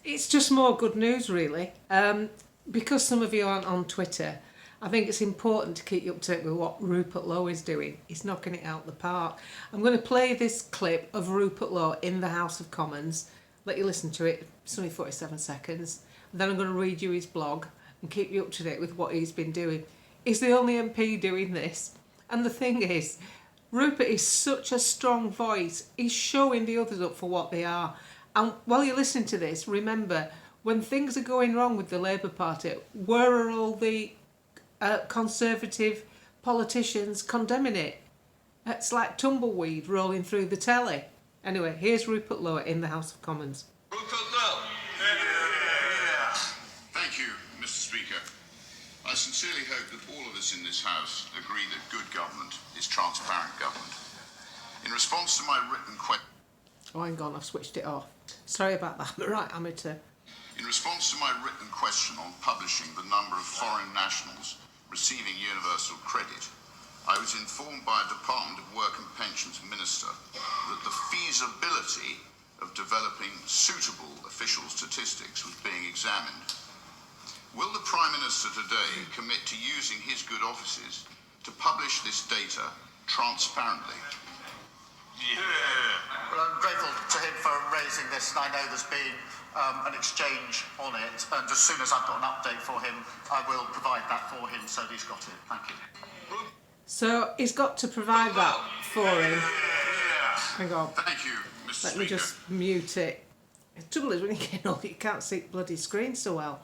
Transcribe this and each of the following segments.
It's just more good news, really. Because some of you aren't on Twitter, I think it's important to keep you up to date with what Rupert Lowe is doing. He's knocking it out the park. I'm going to play this clip of Rupert Lowe in the House of Commons. Let you listen to it. It's only 47 seconds. And then I'm going to read you his blog and keep you up to date with what he's been doing. He's the only MP doing this. And the thing is, Rupert is such a strong voice. He's showing the others up for what they are. And while you're listening to this, remember, when things are going wrong with the Labour Party, where are all the Conservative politicians condemning it? It's like tumbleweed rolling through the telly. Anyway, here's Rupert Lowe in the House of Commons. Rupert Lowe. Yeah. Thank you, Mr. Speaker. I sincerely hope that all of us in this House agree that good government is transparent government. In response to my written question... Oh, hang on, I've switched it off. Sorry about that, but right, amateur. In response to my written question on publishing the number of foreign nationals receiving universal credit, I was informed by a Department of Work and Pensions Minister that the feasibility of developing suitable official statistics was being examined. Will the Prime Minister today commit to using his good offices to publish this data transparently? Yeah. Well, I'm grateful to him for raising this, and I know there's been an exchange on it, and as soon as I've got an update for him, I will provide that for him so that he's got it. Thank you. So he's got to provide that for him. Yeah. Hang on. Thank you, Mr. Let Speaker. me just mute it. The trouble is when you get old, you can't see bloody screen so well.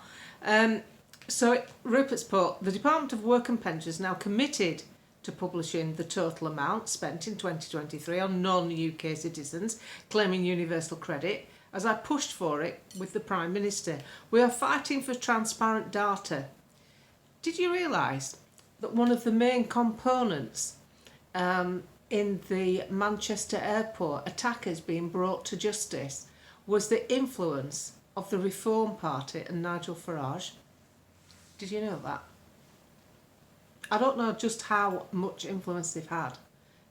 Rupert's put, the Department of Work and Pensions now committed to publishing the total amount spent in 2023 on non-UK citizens claiming universal credit, as I pushed for it with the Prime Minister. We are fighting for transparent data. Did you realise that one of the main components in the Manchester airport attackers being brought to justice was the influence of the Reform Party and Nigel Farage? Did you know that? I don't know just how much influence they've had,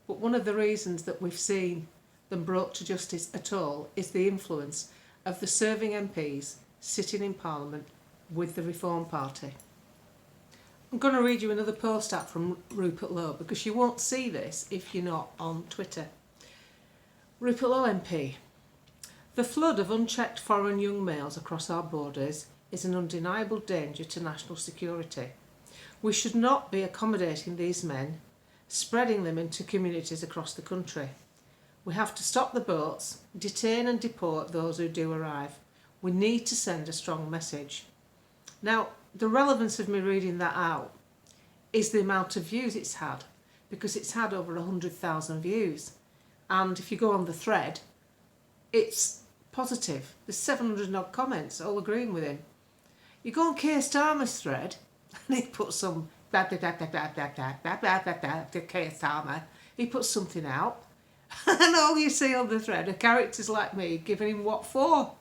but one of the reasons that we've seen them brought to justice at all is the influence of the serving MPs sitting in Parliament with the Reform Party. I'm going to read you another post out from Rupert Lowe because you won't see this if you're not on Twitter. Rupert Lowe MP. The flood of unchecked foreign young males across our borders is an undeniable danger to national security. We should not be accommodating these men, spreading them into communities across the country. We have to stop the boats, detain and deport those who do arrive. We need to send a strong message. Now, the relevance of me reading that out is the amount of views it's had, because it's had over 100,000 views. And if you go on the thread, it's positive. There's 700 odd comments all agreeing with him. You go on Keir Starmer's thread, and he puts some blah blah blah blah blah blah blah blah blah blah blah to Keir Starmer. He puts something out, and all you see on the thread are characters like me giving him what for.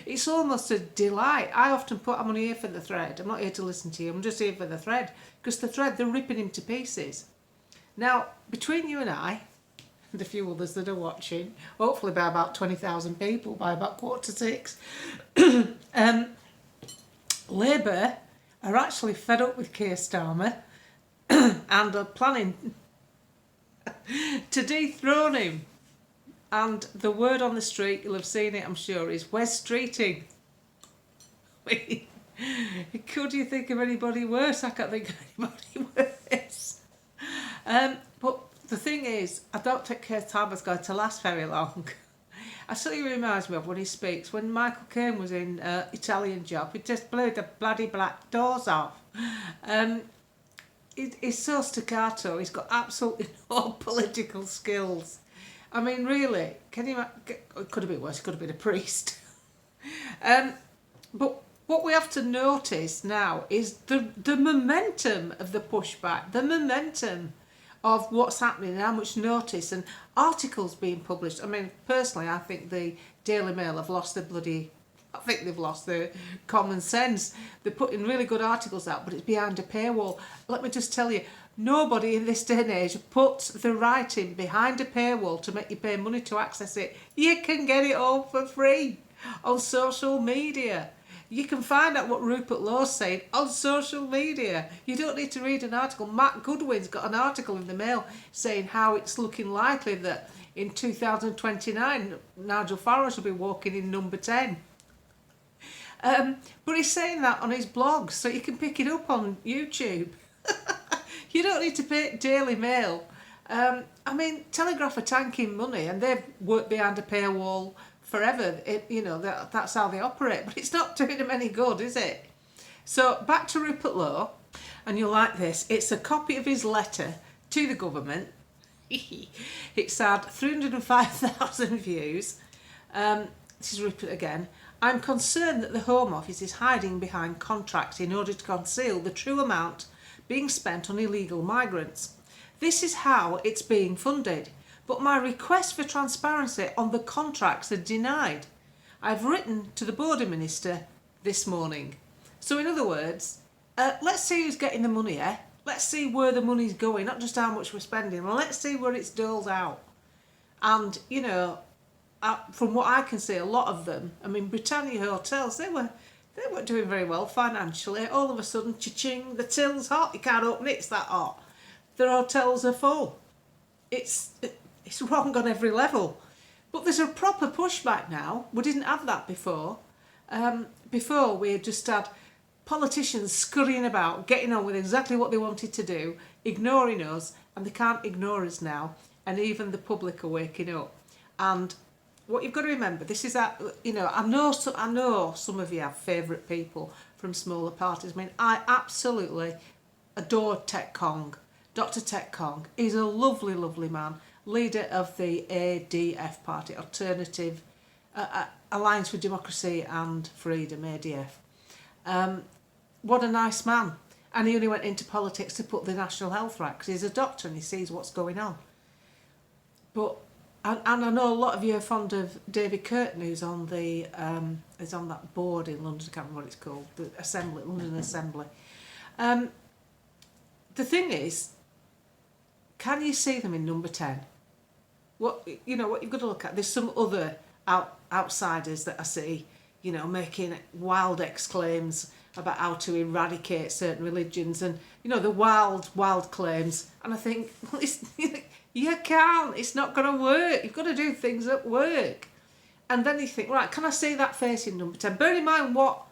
It's almost a delight. I often put, I'm only here for the thread. I'm not here to listen to you. I'm just here for the thread, because the thread, they're ripping him to pieces. Now, between you and I, and a few others that are watching, hopefully by about 20,000 people by about 5:45, Labour are actually fed up with Keir Starmer and are planning to dethrone him. And the word on the street, you'll have seen it I'm sure, is Wes Streeting. Could you think of anybody worse? I can't think of anybody worse. But the thing is, I don't think Keir Starmer's going to last very long. Actually, it reminds me of when he speaks. When Michael Caine was in Italian Job, he just blew the bloody black doors off. He's so staccato. He's got absolutely no political skills. I mean, really, can you? It could have been worse. It could have been a priest. But what we have to notice now is the momentum of the pushback, the momentum of what's happening and how much notice and articles being published. I mean, personally, I think the Daily Mail have lost their I think they've lost their common sense. They're putting really good articles out, but it's behind a paywall. Let me just tell you, nobody in this day and age puts the writing behind a paywall to make you pay money to access it. You can get it all for free. on social media. You can find out what Rupert Lowe's saying on social media. You don't need to read an article. Matt Goodwin's got an article in the Mail saying how it's looking likely that in 2029 Nigel Farage will be walking in number 10. But he's saying that on his blog, so you can pick it up on YouTube. You don't need to pay Daily Mail. I mean, Telegraph are tanking money and they've worked behind a paywall forever. That's how they operate, but it's not doing them any good, is it? So back to Rupert Lowe, and you'll like this. It's a copy of his letter to the government. It's had 305,000 views. This is Rupert again. I'm concerned that the Home Office is hiding behind contracts in order to conceal the true amount being spent on illegal migrants. This is how it's being funded, but my request for transparency on the contracts are denied. I've written to the Border Minister this morning. So in other words, let's see who's getting the money, eh? Let's see where the money's going, not just how much we're spending. Well, let's see where it's doled out. And, from what I can see, a lot of them, I mean, Britannia Hotels, they weren't doing very well financially. All of a sudden, cha-ching, the till's hot, you can't open it, it's that hot. Their hotels are full. It's wrong on every level. But there's a proper pushback now. We didn't have that before. Before, we had just had politicians scurrying about, getting on with exactly what they wanted to do, ignoring us, and they can't ignore us now. And even the public are waking up. And what you've got to remember, this is that, I know some of you have favourite people from smaller parties. I mean, I absolutely adore Tek Kong. Dr. Tek Kong is a lovely, lovely man, leader of the ADF party, Alternative Alliance for Democracy and Freedom, ADF. What a nice man. And he only went into politics to put the national health right, because he's a doctor and he sees what's going on. But and I know a lot of you are fond of David Curtin, who's on is on that board in London. I can't remember what it's called, the Assembly, London Assembly. The thing is, can you see them in number 10? What you've got to look at. There's some other outsiders that I see, making wild exclaims about how to eradicate certain religions, and the wild claims. And I think, well, you can't. It's not going to work. You've got to do things that work. And then you think, right, can I see that face in number 10? Bear in mind what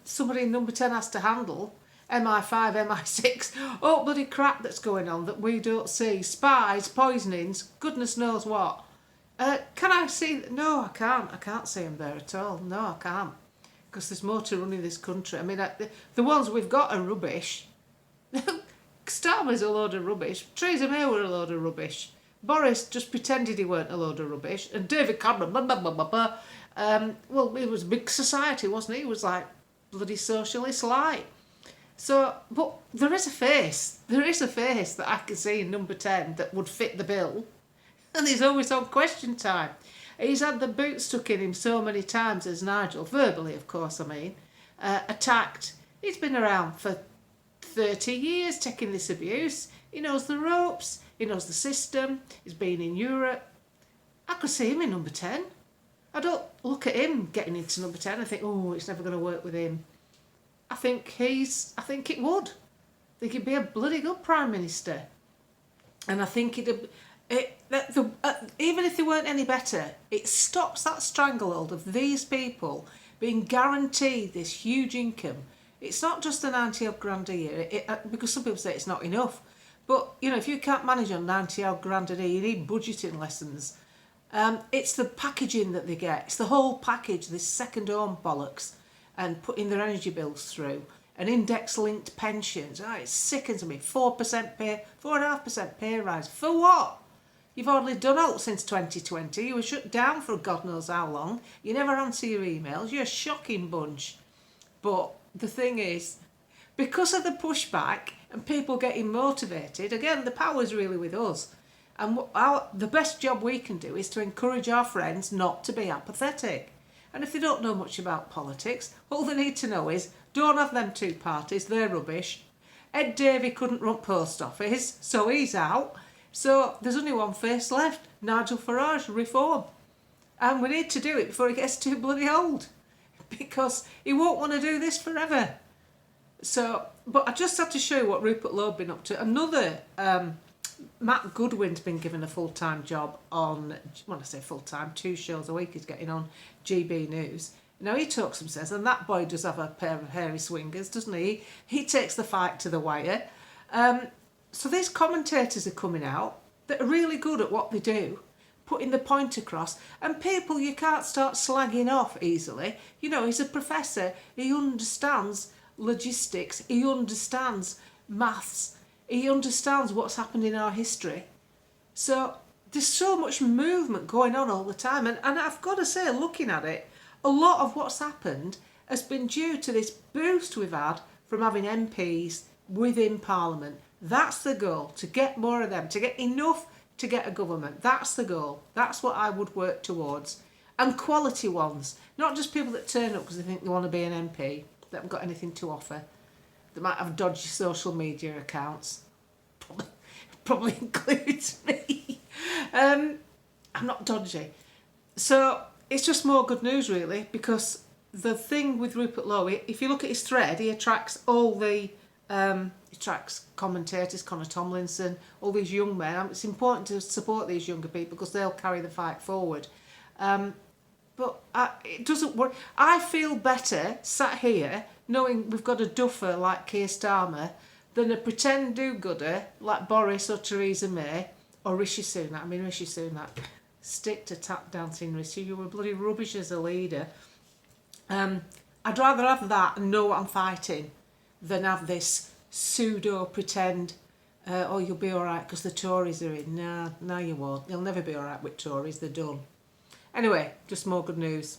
somebody in number 10 has to handle. MI5, MI6, oh bloody crap that's going on that we don't see. Spies, poisonings, goodness knows what. Can I see? No, I can't. I can't see them there at all. No, I can't. Because there's more to running this country. I mean, the ones we've got are rubbish. Starmer's a load of rubbish. Theresa May were a load of rubbish. Boris just pretended he weren't a load of rubbish. And David Cameron, well, he was big society, wasn't he? He was like bloody socialist light. So, but there is a face that I can see in number 10 that would fit the bill. And he's always on Question Time. He's had the boot stuck in him so many times as Nigel, verbally of course, attacked. He's been around for 30 years taking this abuse. He knows the ropes, he knows the system, he's been in Europe. I could see him in number 10. I don't look at him getting into number 10 and think, oh, it's never going to work with him. I think it would. I think he'd be a bloody good Prime Minister. And I think even if they weren't any better, it stops that stranglehold of these people being guaranteed this huge income. It's not just the 90-odd grand a year, because some people say it's not enough. But, if you can't manage on 90-odd grand a year, you need budgeting lessons. It's the packaging that they get. It's the whole package, this second home bollocks, and putting their energy bills through, and index-linked pensions. Oh, it sickens me. 4.5% pay rise. For what? You've hardly done out since 2020. You were shut down for God knows how long. You never answer your emails. You're a shocking bunch. But the thing is, because of the pushback and people getting motivated, again, the power's really with us. And the best job we can do is to encourage our friends not to be apathetic. And if they don't know much about politics, all they need to know is, don't have them two parties, they're rubbish. Ed Davey couldn't run post office, so he's out. So there's only one face left, Nigel Farage, reform. And we need to do it before he gets too bloody old, because he won't want to do this forever. So, but I just had to show you what Rupert Lowe been up to. Another, Matt Goodwin's been given a full-time job on, when I say full-time, 2 shows a week he's getting on GB News. Now, he talks some sense, and that boy does have a pair of hairy swingers, doesn't he? He takes the fight to the wire. So these commentators are coming out that are really good at what they do, putting the point across, and people you can't start slagging off easily. You know, he's a professor, he understands logistics, he understands maths, he understands what's happened in our history. So there's so much movement going on all the time, and I've got to say, looking at it, a lot of what's happened has been due to this boost we've had from having MPs within Parliament. That's the goal, to get more of them, to get enough to get a government. That's the goal. That's what I would work towards. And quality ones, not just people that turn up because they think they want to be an MP, that haven't got anything to offer. They might have dodgy social media accounts. Probably includes me. I'm not dodgy. So it's just more good news, really, because the thing with Rupert Lowe, if you look at his thread, he attracts all the... he attracts commentators, Connor Tomlinson, all these young men. It's important to support these younger people because they'll carry the fight forward. But it doesn't work. I feel better sat here knowing we've got a duffer like Keir Starmer than a pretend do-gooder like Boris or Theresa May or Rishi Sunak. I mean, Rishi Sunak, stick to tap dancing, Rishi. You were bloody rubbish as a leader. I'd rather have that and know what I'm fighting than have this pseudo pretend, oh, you'll be all right because the Tories are in. No, you won't. You'll never be all right with Tories. They're done. Anyway, just more good news.